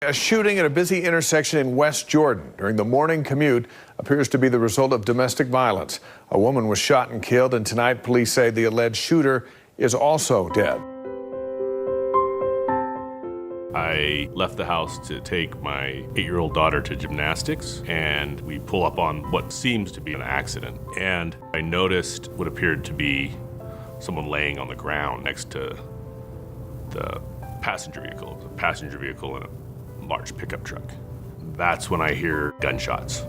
A shooting at a busy intersection in West Jordan during the morning commute appears to be the result of domestic violence. A woman was shot and killed, and tonight police say the alleged shooter is also dead. I left the house to take my 8-year-old daughter to gymnastics, and we pull up on what seems to be an accident. And I noticed what appeared to be someone laying on the ground next to the passenger vehicle. It was a passenger vehicle and a large pickup truck. That's when I hear gunshots.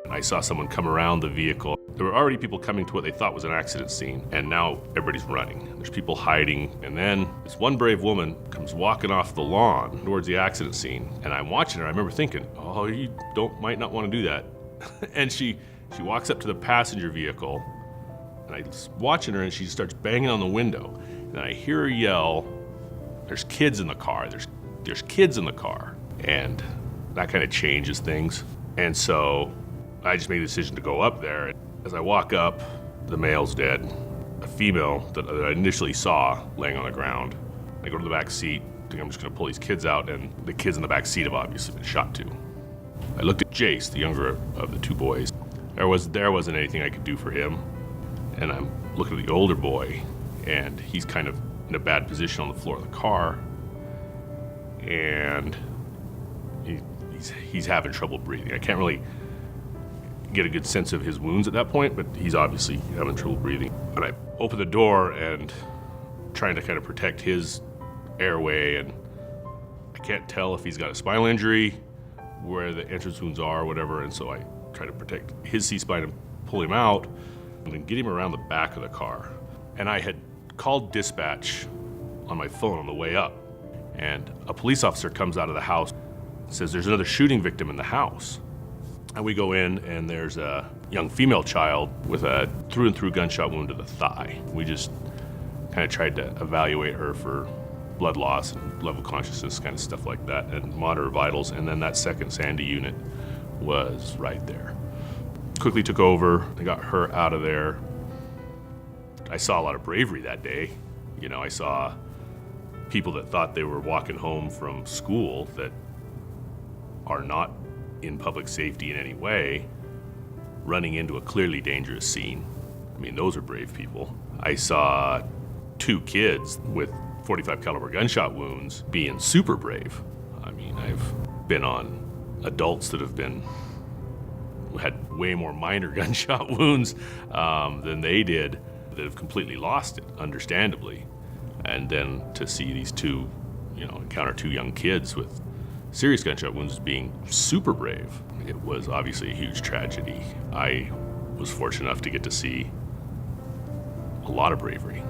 I saw someone come around the vehicle. There were already people coming to what they thought was an accident scene, and now everybody's running. There's people hiding, and then this one brave woman comes walking off the lawn towards the accident scene, and I'm watching her. I remember thinking, oh, you might not want to do that. And she walks up to the passenger vehicle, and I'm watching her, and she starts banging on the window, and I hear her yell, "There's kids in the car, there's kids in the car." And that kind of changes things. And so I just made the decision to go up there. As I walk up, the male's dead. A female that I initially saw laying on the ground. I go to the back seat, think I'm just gonna pull these kids out, and the kids in the back seat have obviously been shot too. I looked at Jace, the younger of the two boys. There wasn't anything I could do for him. And I'm looking at the older boy, and he's kind of in a bad position on the floor of the car. And he's having trouble breathing. I can't really get a good sense of his wounds at that point, but he's obviously having trouble breathing. And I open the door and trying to kind of protect his airway, and I can't tell if he's got a spinal injury, where the entrance wounds are, or whatever, and so I try to protect his C-spine and pull him out, and then get him around the back of the car. And I had called dispatch on my phone on the way up, and a police officer comes out of the house, says there's another shooting victim in the house. And we go in, and there's a young female child with a through and through gunshot wound to the thigh. We just kind of tried to evaluate her for blood loss and level of consciousness, kind of stuff like that, and monitor vitals. And then that second Sandy unit was right there. Quickly took over and got her out of there. I saw a lot of bravery that day. You know, I saw people that thought they were walking home from school that are not in public safety in any way, running into a clearly dangerous scene. I mean, those are brave people. I saw two kids with .45 caliber gunshot wounds being super brave. I mean, I've been on adults that have had way more minor gunshot wounds than they did, that have completely lost it, understandably. And then to see these two, encounter two young kids with serious gunshot wounds being super brave, it was obviously a huge tragedy. I was fortunate enough to get to see a lot of bravery.